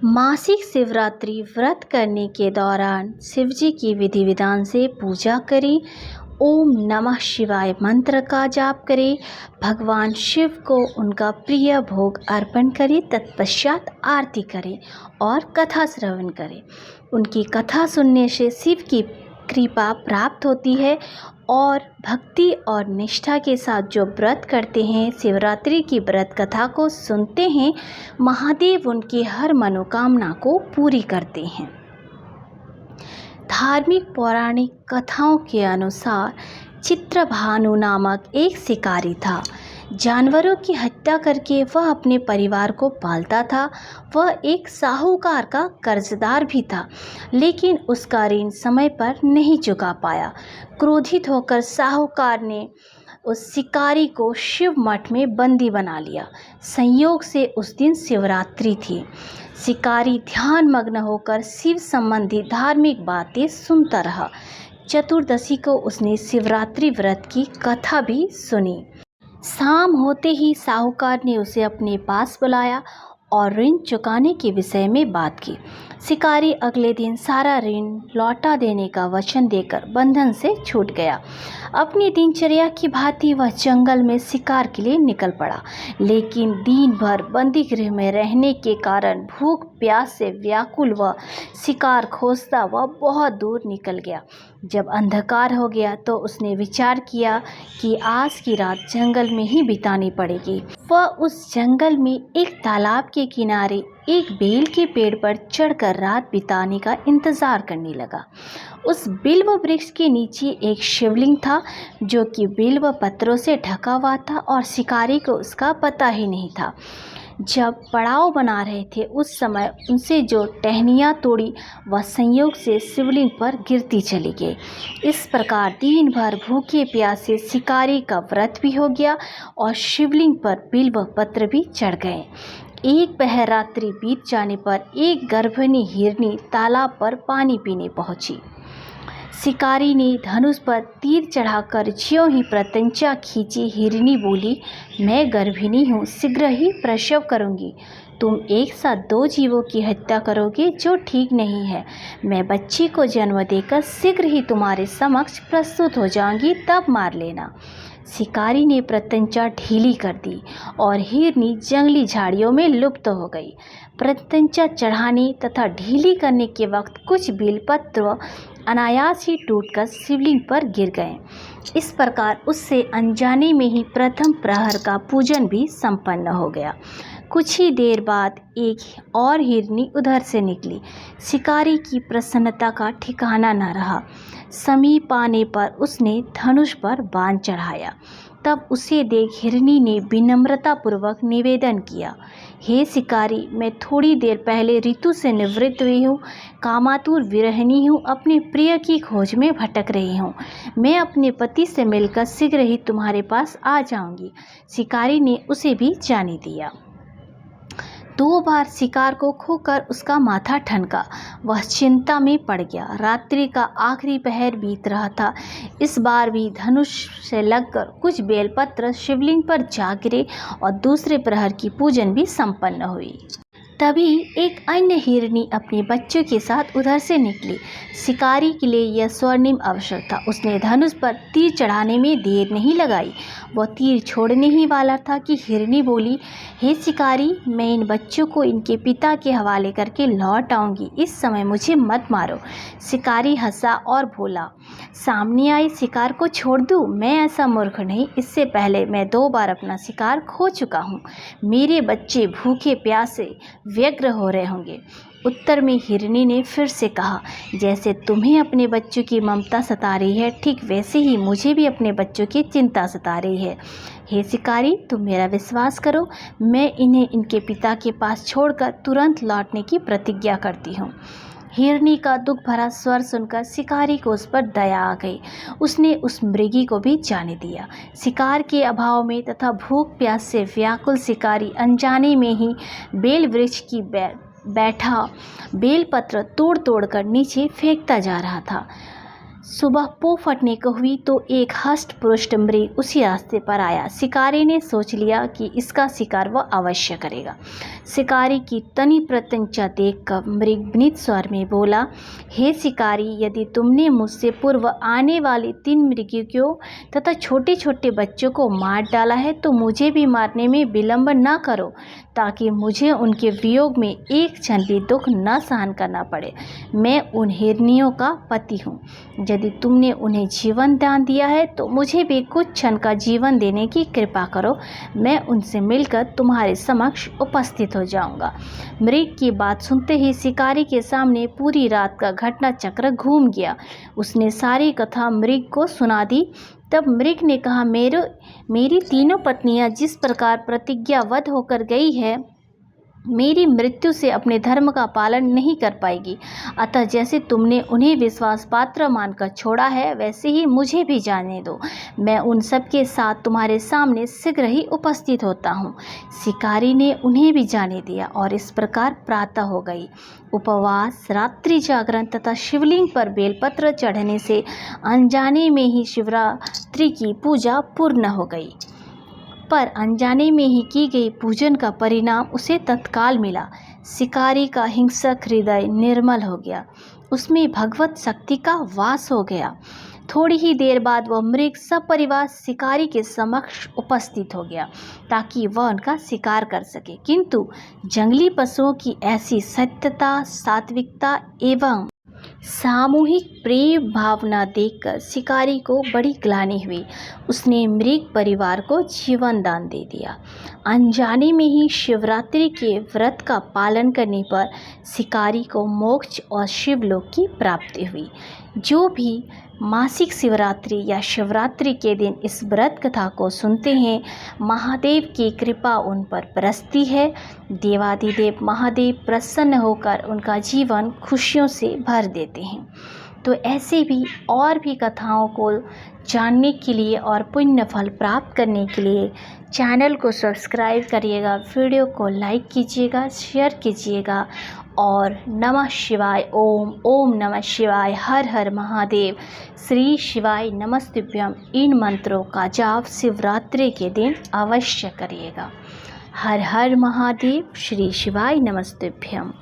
मासिक शिवरात्रि व्रत करने के दौरान शिवजी की विधि विधान से पूजा करें। ओम नमः शिवाय मंत्र का जाप करें। भगवान शिव को उनका प्रिय भोग अर्पण करें। तत्पश्चात आरती करें और कथा श्रवण करें। उनकी कथा सुनने से शिव की कृपा प्राप्त होती है और भक्ति और निष्ठा के साथ जो व्रत करते हैं, शिवरात्रि की व्रत कथा को सुनते हैं, महादेव उनकी हर मनोकामना को पूरी करते हैं। धार्मिक पौराणिक कथाओं के अनुसार चित्रभानु नामक एक शिकारी था। जानवरों की हत्या करके वह अपने परिवार को पालता था। वह एक साहूकार का कर्जदार भी था, लेकिन उसका ऋण समय पर नहीं चुका पाया। क्रोधित होकर साहूकार ने उस शिकारी को शिव मठ में बंदी बना लिया। संयोग से उस दिन शिवरात्रि थी। शिकारी ध्यान मग्न होकर शिव संबंधी धार्मिक बातें सुनता रहा। चतुर्दशी को उसने शिवरात्रि व्रत की कथा भी सुनी। शाम होते ही साहूकार ने उसे अपने पास बुलाया और ऋण चुकाने के विषय में बात की। शिकारी अगले दिन सारा ऋण लौटा देने का वचन देकर बंधन से छूट गया। अपनी दिनचर्या की भांति वह जंगल में शिकार के लिए निकल पड़ा, लेकिन दिन भर बंदी गृह में रहने के कारण भूख प्यास से व्याकुल वह शिकार खोजता वह बहुत दूर निकल गया। जब अंधकार हो गया तो उसने विचार किया कि आज की रात जंगल में ही बितानी पड़ेगी। वह उस जंगल में एक तालाब के किनारे एक बेल के पेड़ पर चढ़कर रात बिताने का इंतजार करने लगा। उस बिल्व वृक्ष के नीचे एक शिवलिंग था, जो कि बिल्व पत्रों से ढका हुआ था और शिकारी को उसका पता ही नहीं था। जब पड़ाव बना रहे थे उस समय उनसे जो टहनियाँ तोड़ी वह संयोग से शिवलिंग पर गिरती चली गई। इस प्रकार दिन भर भूखे प्यासे शिकारी का व्रत भी हो गया और शिवलिंग पर बिल्व पत्र भी चढ़ गए। एक पहर रात्रि बीत जाने पर एक गर्भिणी हिरनी तालाब पर पानी पीने पहुंची। शिकारी ने धनुष पर तीर चढ़ाकर ज्यों ही प्रत्यंचा खींची, हिरनी बोली, मैं गर्भिणी हूँ, शीघ्र ही प्रसव करूँगी। तुम एक साथ दो जीवों की हत्या करोगे, जो ठीक नहीं है। मैं बच्ची को जन्म देकर शीघ्र ही तुम्हारे समक्ष प्रस्तुत हो जाऊंगी, तब मार लेना। शिकारी ने प्रत्यंचा ढीली कर दी और हिरनी जंगली झाड़ियों में लुप्त हो गई। प्रत्यंचा चढ़ाने तथा ढीली करने के वक्त कुछ बेलपत्र अनायास ही टूटकर शिवलिंग पर गिर गए। इस प्रकार उससे अनजाने में ही प्रथम प्रहर का पूजन भी संपन्न हो गया। कुछ ही देर बाद एक और हिरनी उधर से निकली। शिकारी की प्रसन्नता का ठिकाना न रहा। समीप आने पर उसने धनुष पर बाण चढ़ाया। तब उसे देख हिरनी ने विनम्रतापूर्वक निवेदन किया, हे शिकारी, मैं थोड़ी देर पहले ऋतु से निवृत्त हुई हूँ, कामातुर विरहिणी हूँ, अपने प्रिय की खोज में भटक रही हूँ। मैं अपने पति से मिलकर शीघ्र ही तुम्हारे पास आ जाऊँगी। शिकारी ने उसे भी जाने दिया। 2 बार शिकार को खोकर उसका माथा ठनका। वह चिंता में पड़ गया। रात्रि का आखिरी पहर बीत रहा था। इस बार भी धनुष से लगकर कुछ बेलपत्र शिवलिंग पर जा गिरे और दूसरे प्रहर की पूजन भी संपन्न हुई। तभी एक अन्य हिरनी अपने बच्चों के साथ उधर से निकली। शिकारी के लिए यह स्वर्णिम अवसर था। उसने धनुष पर तीर चढ़ाने में देर नहीं लगाई। वह तीर छोड़ने ही वाला था कि हिरनी बोली, हे शिकारी, मैं इन बच्चों को इनके पिता के हवाले करके लौट आऊँगी, इस समय मुझे मत मारो। शिकारी हंसा और बोला, सामने आए शिकार को छोड़ दूँ? मैं ऐसा मूर्ख नहीं। इससे पहले मैं 2 बार अपना शिकार खो चुका हूँ। मेरे बच्चे भूखे प्यासे व्यग्र हो रहे होंगे। उत्तर में हिरनी ने फिर से कहा, जैसे तुम्हें अपने बच्चों की ममता सता रही है, ठीक वैसे ही मुझे भी अपने बच्चों की चिंता सता रही है। हे शिकारी, तुम मेरा विश्वास करो, मैं इन्हें इनके पिता के पास छोड़कर तुरंत लौटने की प्रतिज्ञा करती हूँ। हिरनी का दुख भरा स्वर सुनकर शिकारी को उस पर दया आ गई। उसने उस मृगी को भी जाने दिया। शिकार के अभाव में तथा भूख प्यास से व्याकुल शिकारी अनजाने में ही बेल वृक्ष की बैठा बेलपत्र तोड़ तोड़ कर नीचे फेंकता जा रहा था। सुबह पो फटने को हुई तो एक हष्ट पुष्ट मृग उसी रास्ते पर आया। शिकारी ने सोच लिया कि इसका शिकार वह अवश्य करेगा। शिकारी की तनी प्रत्यंचा देखकर मृग विनीत स्वर में बोला, हे शिकारी, यदि तुमने मुझसे पूर्व आने वाले 3 मृगों तथा छोटे छोटे बच्चों को मार डाला है तो मुझे भी मारने में विलंब न करो, ताकि मुझे उनके वियोग में एक क्षण भी दुख न सहन करना पड़े। मैं उन हिरनियों का पति हूँ। यदि तुमने उन्हें जीवन दान दिया है तो मुझे भी कुछ क्षण का जीवन देने की कृपा करो। मैं उनसे मिलकर तुम्हारे समक्ष उपस्थित हो जाऊंगा। मृग की बात सुनते ही शिकारी के सामने पूरी रात का घटना चक्र घूम गया। उसने सारी कथा मृग को सुना दी। तब मृग ने कहा, मेरी तीनों पत्नियां जिस प्रकार प्रतिज्ञाबद्ध होकर गई है, मेरी मृत्यु से अपने धर्म का पालन नहीं कर पाएगी। अतः जैसे तुमने उन्हें विश्वास पात्र मानकर छोड़ा है, वैसे ही मुझे भी जाने दो। मैं उन सब के साथ तुम्हारे सामने शीघ्र ही उपस्थित होता हूँ। शिकारी ने उन्हें भी जाने दिया और इस प्रकार प्रातः हो गई। उपवास, रात्रि जागरण तथा शिवलिंग पर बेलपत्र चढ़ने से अनजाने में ही शिवरात्रि की पूजा पूर्ण हो गई। पर अनजाने में ही की गई पूजन का परिणाम उसे तत्काल मिला। शिकारी का हिंसक हृदय निर्मल हो गया, उसमें भगवत शक्ति का वास हो गया। थोड़ी ही देर बाद वह मृग सपरिवार शिकारी के समक्ष उपस्थित हो गया ताकि वह उनका शिकार कर सके। किंतु जंगली पशुओं की ऐसी सत्यता, सात्विकता एवं सामूहिक प्रेम भावना देखकर शिकारी को बड़ी ग्लानि हुई। उसने मृग परिवार को जीवन दान दे दिया। अनजाने में ही शिवरात्रि के व्रत का पालन करने पर शिकारी को मोक्ष और शिवलोक की प्राप्ति हुई। जो भी मासिक शिवरात्रि या शिवरात्रि के दिन इस व्रत कथा को सुनते हैं, महादेव की कृपा उन पर बरसती है। देवाधिदेव महादेव प्रसन्न होकर उनका जीवन खुशियों से भर देते हैं। तो ऐसे भी और भी कथाओं को जानने के लिए और पुण्य फल प्राप्त करने के लिए चैनल को सब्सक्राइब करिएगा, वीडियो को लाइक कीजिएगा, शेयर कीजिएगा। और नमः शिवाय, ओम ओम नमः शिवाय, हर हर महादेव, श्री शिवाय नमस्तुभ्यम, इन मंत्रों का जाप शिवरात्रि के दिन अवश्य करिएगा। हर हर महादेव, श्री शिवाय नमस्तुभ्यम।